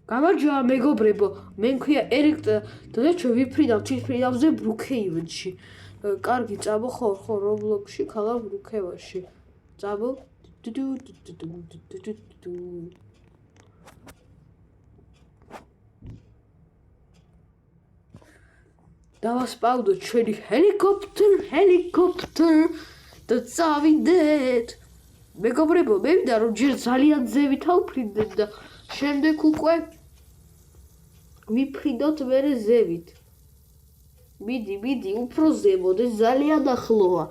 გამარჯობა მეგობრებო, მე მქვია ერიკ და ჩვენ ვიფრინავთ თვითფრინავზე ბრუქეივენში. კარგი წამო ხო რობლოქსში ქალაქ ბრუქევაში. წამო. დავასპავდოთ ჩვენი ჰელიკოპტერ და წავიდეთ. მეგობრებო, მე მინდა რომ ჯერ ძალიან ზევით ავფრინდეთ და შემდეგ უკვე ვიფრინოთ მერე ზევით. მიდი, უფრო ზემოთ, ეს ძალიან ახლოა.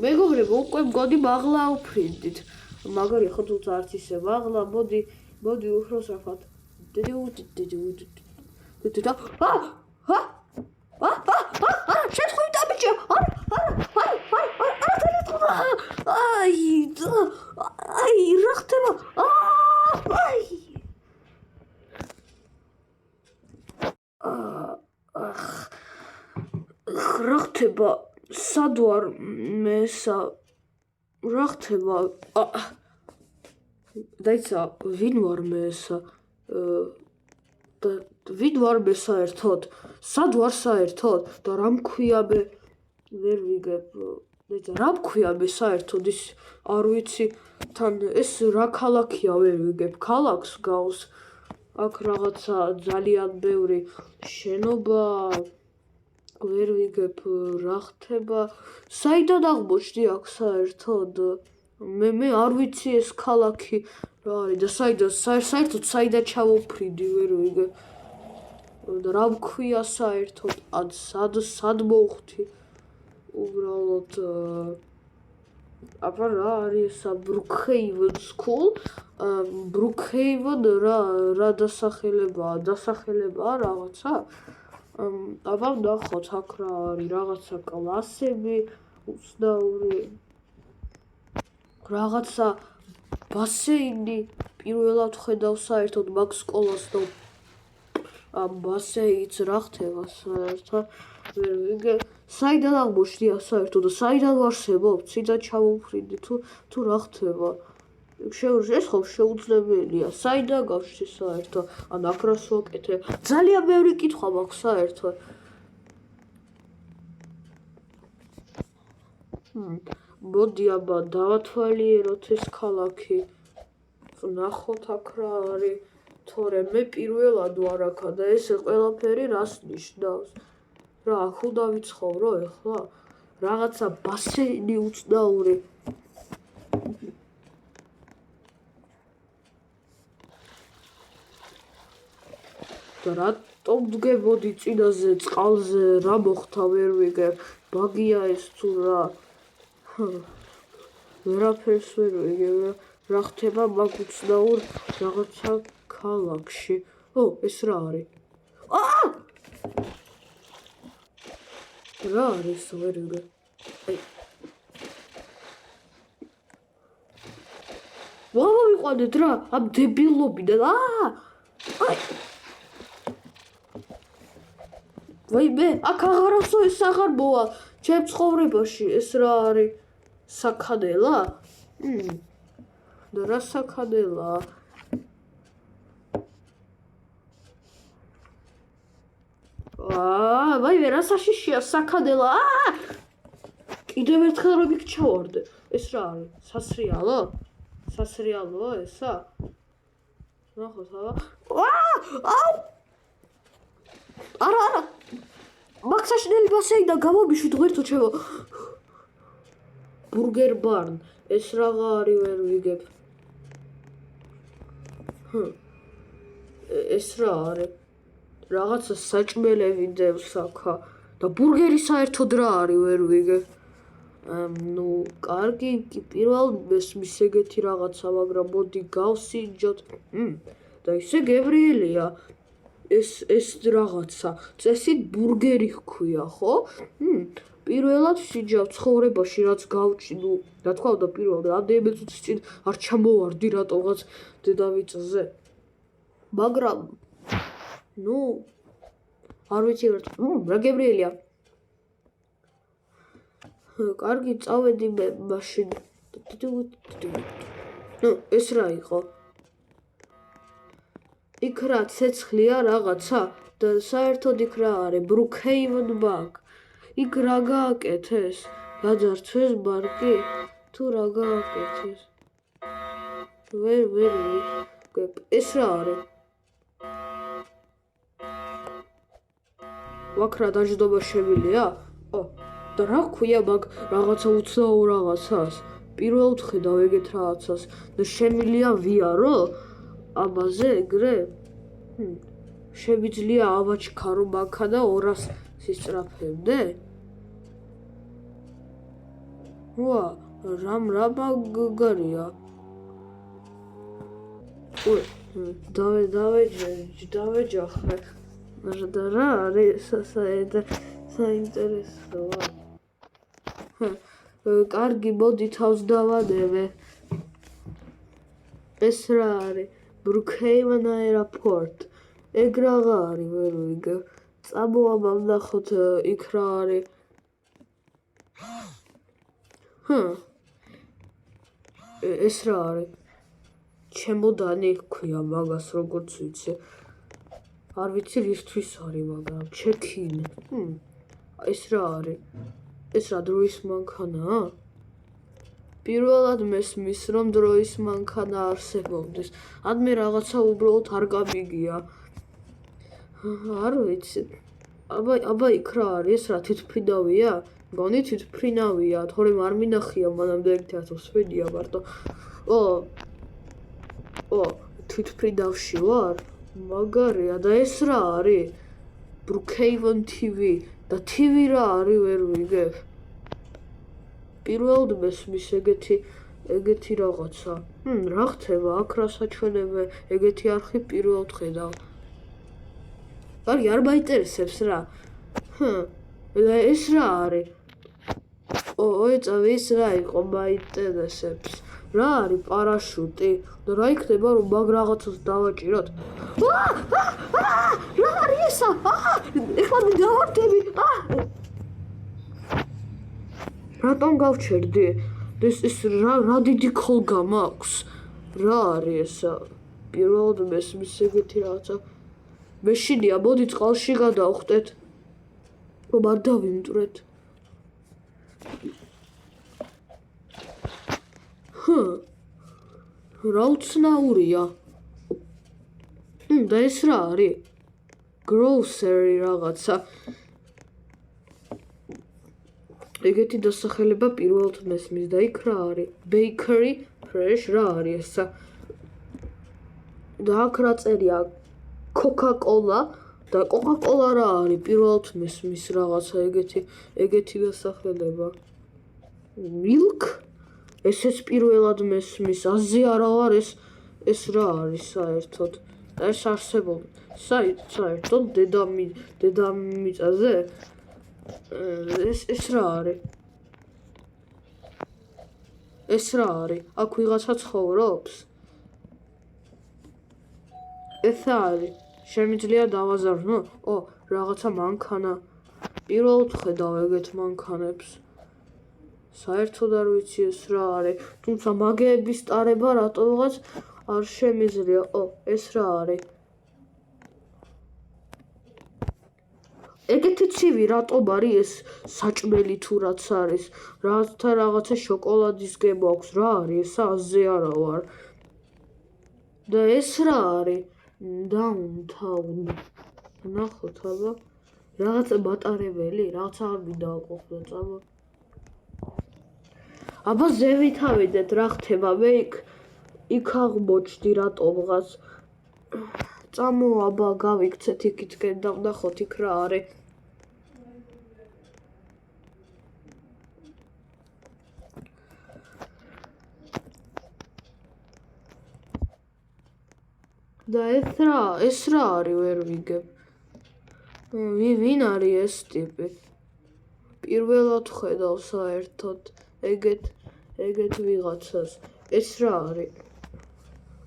მეგობრებო, უკვე მგონი მაღლა ავფრინდით. მაგარი ხო თუმცა არც ისე მაღლა, მოდი უფრო სწრაფად. შეთხუი დაბიჭე. აი, რა ხდება? რა ხდება? სად ვარ მესა? რა ხდება? დაიცა, ვინ ვარ მესა? ვინ ვარ მე საერთოდ? სად ვარ საერთოდ? და რა მქვია მე? ვერ ვიგებ. დაიცა, რა მქვია მე საერთოდ? ის არ ვიცი. თან ეს რა ქალაქია, ვერ ვიგებ. ქალაქს გავს. აქ რაღაცა ძალიან ბევრი შენობა. ვერ ვიგებ რა ხდება. საიდან აღმოჩნდი აქ საერთოდ? მე არ ვიცი ეს ქალაქი რა არის და საერთოდ საიდან ჩავუფრინდი, ვერ ვიგებ. და რა მქვია საერთოდ? სად მოვხვდი? უბრალოდ აბა რა არის ესა? ბრუქჰეივენ სკულ? ბრუქჰეივენ რა დასახელებაა რაღაცა? აბა ნახოთ აქ რა არის, რაღაცა კლასები, უცნაური, რაღაცა ბასეინი. პირველად ხედავ საერთოდ მაგ სკოლას და ამ ბასეინს რა ხდება საერთოდ? ვერ ვიგებ. საიდან აღმოჩნდია საერთოდ და საიდან ვარსებობ? ციდან ჩავუფრინდი თუ რა ხდება? ეს ხო შეუძლებელია. საიდან გავშდი საერთოდ? ან აქ რას ვაკეთებ? ძალიან ბევრი კითხვა მაქვს საერთოდ. მოდი აბა დავათვალიეროთ ეს ქალაქი. ნახოთ აქ რა არის. თორემ მე პირველად ვარ აქა და ეს ყველაფერი რას ნიშნავს? რა აქ უნდა ვიცხოვრო ეხლა? რაღაცა ბასეინი უცნაური. და რატომ დგებოდი წინაზე წყალზე? რა მოხდა, ვერ ვიგებ. ბაგია ეს თუ რა? ვერაფერს ვერ ვიგებ. რა ხდება მაგ უცნაურ რაღაცა ქალაქში? ეს რა არის? რა არის, ვერ ვიგებ. ვიყვანეთ რა, ამ დებილობიდან. ვაიმე, აქ აღარასო ეს აღარ მოვალ. ჩემ ცხოვრებაში ეს რა არის? საქადელა? და რა საქადელაა? ვაიმე, რა საშიშია საქადელა? კიდევ ერთხელ რომ იქ ჩავარდე. ეს რა არის? სასრიალო? სასრიალოა ესა? ნახოთ აბა. არა. მაგ საშინელი ბასეინიდან გამომიშვით ღერთო ჩემო. ბურგერ ბარნ. ეს რაღა არის, ვერ ვიგებ. ეს რა არის? რაღაცა საჭმელები დევს აქა. და ბურგერი საერთოდ რა არის, ვერ ვიგებ. კარგი, პირველ მესმის ეგეთი რაღაცა, მაგრამ მოდი გავსინჯოთ. და ისე გებრიელია. ეს რაღაცა წესით ბურგერი ჰქვია, ხო? პირველად სინჯავ ცხოვრებაში რაც გავჭი, რა თქვა უნდა პირველად რამდენიმე წუთის წინ არ ჩამოვარდი რატომღაც დედამიწაზე. მაგრამ არ ვიცი რა გებრიელია. კარგი, წავედი მე მაშინ. ეს რა იყო? იქ რა ცეცხლია რაღაცა და საერთოდ იქ რა არის? Brookhaven Bank. იქ რა გააკეთეს? გაძარცვეს ბანკი? თუ რა გააკეთეს? ვერ ვიგებ. ეს რა არის? ვაქ რა დაждობა შევილია? და რა ქვია მაგ რაღაცა უცნაურ რაღაცას? პირველად ხედავ ეგეთ რაღაცას და შემილია ვიარო? აბაზე ეგრე? Შევიძლია ავაჩქარო ბანკა და 200 სისწრაფემდე? ვა, რა მაგარია. დავეჯახე. და რა არის საინტერესოა. კარგი, მოდი თავს დავადევე. ეს რა არის? Brookhaven Airport. ეგ რაღა არის, ვერ ვიგებ. წამოვა ვნახოთ იქ რა არის. ეს რა არის? ჩემოდანი ქვია მაგას როგორც ვიცი. არ ვიცი რისთვის არის, მაგრამ check-in. ეს რა არის? ეს რა დროის მანქანაა? პირველად მესმის რომ დროის მანქანა არსებობდეს. ადმე რაღაცა უბრალოდ არ გამიგია. არ ვიცი. აბა იქ რა არის? ეს რა თვითმფრინავია? მგონი თვითმფრინავია, თორემ არ მინახია მანამდე 1.7-ია მარტო. თვითმფრინავში ვარ? მაგარია და ეს რა არის? Brookhaven TV და TV რა არის ვერ ვიგებ. პირველად მესმის ეგეთი რაღაცა. რა ხდება აქ რა საჩვენებე ეგეთი არხი პირველად ხედავ. კარგი, არ მაინტერესებს რა. და ეს რა არის? ეს რა იყო მაინტერესებს. რა არის პარაშუტი? და რა იქნება რომ მაგ რაღაცას დავაჭიროთ? რა არის ესა? ეხლა დავარდები. რატომ გავჩერდი? ეს რა დიდი ქოლგა მაქვს? რა არის ესა? პირველად მესმის ეგეთი რაღაცა. მეშინია, მოდი წყალში გადავხტეთ. რომ არ დავიმტვრეთ. რა უცნაურია. და ეს რა არის? Grocery რაღაცა. ეგეთი დასახელება პირველად მესმის და იქ რა არის? Bakery fresh რა არის ესა? და აქ რა წერია? Coca-Cola და Coca-Cola რა არის? პირველად მესმის რაღაცა ეგეთი დასახელება. Milk? ესეც პირველად მესმის, აზე არა ვარ ეს რა არის საერთოდ? და ეს არსებობს. საერთოდ დედამიწაზე? ეს რა არის? ეს რა არის? აქ ვიღაცა ცხოვრობს? ეს არის? შემიძლია დავაზარდნო? რაღაცა მანქანა. პირველად ხედავ ეგეთ მანქანებს. საერთოდ არ ვიცი ეს რა არის. თუმცა მაგეების ტარება რატომღაც არ შემიძლია. ეს რა არის? ეგეთი ცივი რატომ არის ეს საჭმელი თუ რაც არის? რათა რაღაცა შოკოლადის გემო აქვს. რა არის ესა? აზე არა ვარ. და ეს რა არის? Downtown. ნახოთ აბა. რაღაცა მატარებელი, რაღაცა არ მინდა აყოფილო წავა. აბა ზევით ავიდეთ რა ხდება? მე იქ აღმოჩდი რატომღაც. წამოვა აბა გავიქცეთ იქითკენ და ვნახოთ იქ რა არის. და ეს რა არის ვერ ვიგებ. ვინ არის ეს ტიპი? პირველად ხედავ საერთოდ ეგეთ ვიღაცას. ეს რა არის?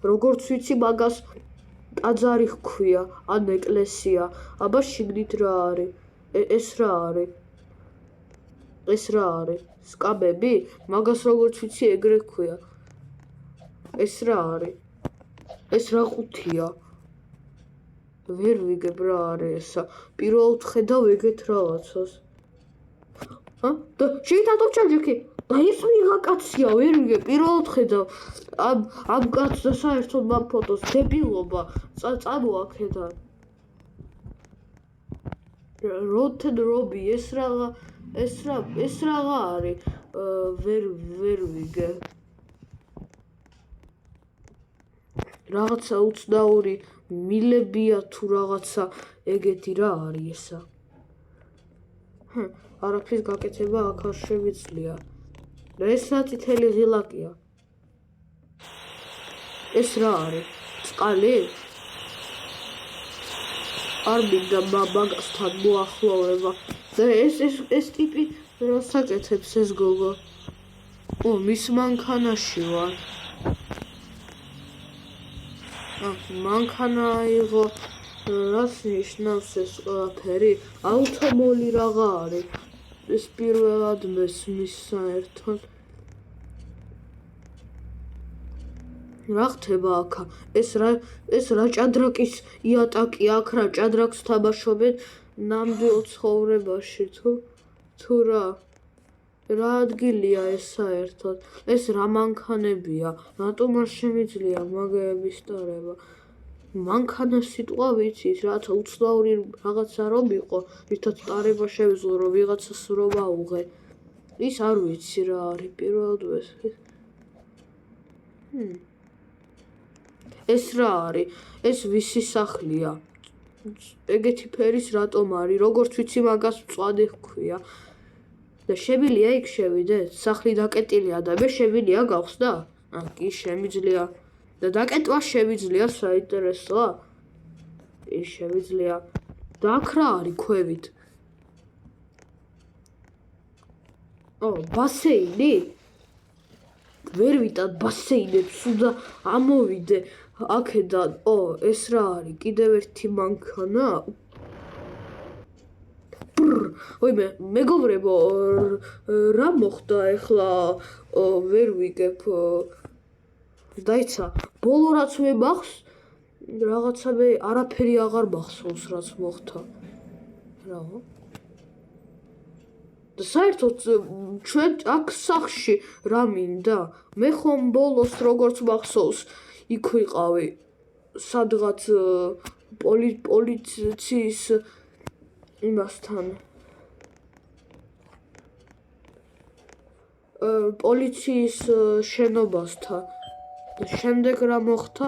როგორც ვიცი მაგას ტაძარი ჰქვია, ან ეკლესია. აბა შიგნით რა არის? ეს რა არის? ეს რა არის? სკამები? მაგას როგორც ვიცი ეგრე ჰქვია. ეს რა არის? ეს რა ყუთია? ვერ ვიგებ რა არის ესა. პირველად ხედავ ეგეთ რაღაცას. და შეიძლება ჩაჯექი. და ეს ვიღა კაცია, ვერ ვიგებ, პირველად ხედავ. ამ კაცს და საერთოდ მაგ ფოტოს დებილობა. წამოვა აქედან. როთენ რობი ეს რაღა არის? ვერ ვიგებ. რაღაცა უცნაური მილებია თუ რაღაცა ეგეთი რა არის ესა? არაფრის გაკეთება აქ არ შემიძლია. და ეს რა წითელი ღილაკია? ეს რა არის? წყალი? არ მინდა მაგასთან მოახლოვება. და ეს ტიპი რას აკეთებს ეს გოგო? მის მანქანაში ვარ. მანქანა აიღო. რას ნიშნავს ეს ყველაფერი? ავტომობილი რაღა არის. ეს პირველად მესმის საერთოდ. რა ხდება აქ? ეს რა ჭადრაკის იატაკი აქ რა ჭადრაკს თამაშობენ ნამდვილ ცხოვრებაში თუ რა? რა ადგილია ეს საერთოდ? ეს რა მანქანებია? რატომ არ შემიძლია მაგების ტარება? მანქანა სიტყვა ვიცით, რათა უცნაური რაღაცა რომ იყო, ვითაც ტარება შევძლო, რომ ვიღაცას რომ აუღე. ის არ ვიცი რა არის პირველად ეს რა არის? ეს ვისი სახლია? ეგეთი ფერის რატომ არის? როგორც ვიცი მაგას მწვანე ჰქვია. და შემიძლია იქ შევიდეთ? სახლი დაკეტილია და მე შემიძლია გავხსნა? კი შემიძლია. და დაკეტვა შემიძლია საინტერესოა? ის შემიძლია. და აქ რა არის ქვევით? ბასეინი? ვერ ვიტან ბასეინებს და ამოვიდე აქედან. ეს რა არის? კიდევ ერთი მანქანა? ვაიმე, მეგობრებო, რა მოხდა ახლა? ვერ ვიგებ. დაიცა, ბოლო რაც მე მახს, რაღაცა მე არაფერი აღარ მახსოვს რაც მოხდა. რა? და საერთოდ ჩვენ აქ სახლში რა მინდა? მე ხომ ბოლოს როგორც მახსოვს, იქ ვიყავი სადღაც პოლიციის იმასთან. პოლიციის შენობასთან. და შემდეგ რა მოხდა?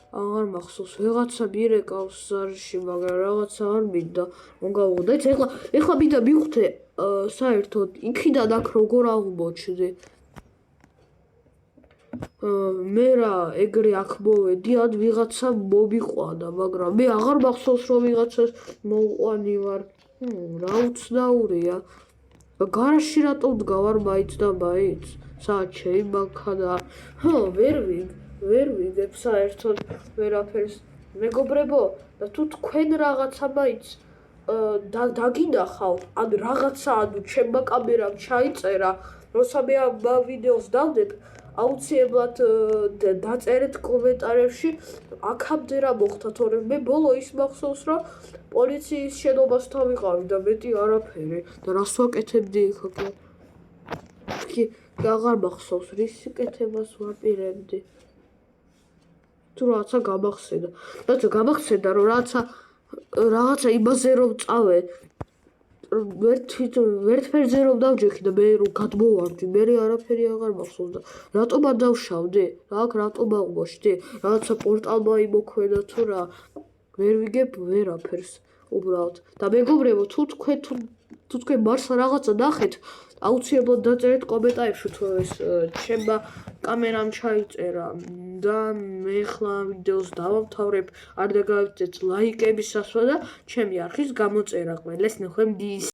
აღარ მახსოვს. ვიღაცა მირეკავს ზარში, მაგრამ რაღაცა არ მინდა მოგავღო. ეხლა მინდა მივხვდე საერთოდ იქიდან აქ როგორ აღმოჩნდი. მე რა ეგრე აქ მოვედი, ან ვიღაცა მომიყვანა, მაგრამ მე აღარ მახსოვს რომ ვიღაცას მოვყვანი ვარ. რა უცნაურია. გარაში რატომ დგავარ მაინც და მაინც? საათ შეიმანქანა. ვერ ვიგებ საერთოდ ვერაფერს. მეგობრებო, და თუ თქვენ რაღაცა მაინც დაგინახავთ, ან რაღაცა ჩემმა კამერამ ჩაიწერა, როცა მე ამ ვიდეოს დავდებ, აუცილებლად დაწერეთ კომენტარებში, აქამდე რა მოხდა, თორემ მე ბოლო ის მახსოვს, რომ პოლიციის შენობასთან ვიყავი და მეტი არაფერი და რას ვაკეთებდი იქ? აღარ მახსოვს, რის კეთებას ვაპირებდი. თუ რაღაცა გამახსენდა, რომ რაღაცა იმაზე რომ წავე, ვერტფერზე რომ დავჯექი და მე რომ გადმოვარდი, მე არაფერი აღარ მახსოვს და რატომ არ დავშავდი? რატომ აღმოჩნდი? რაღაცა პორტალმა იმოქმედა თუ რა? ვერ ვიგებ ვერაფერს უბრალოდ. და მეგობრებო, თუ თქვენ მარს რაღაცა ნახეთ, აუცილებლად დაწერეთ კომენტარებში, თუ ეს ჩემმა კამერამ ჩაიწერა და მე ხლა ვიდეოს დავამთავრებ. არ დაგავიწყდეთ ლაიკების ასვლა და ჩემი არხის გამოწერა. ყველას ნახვამდის.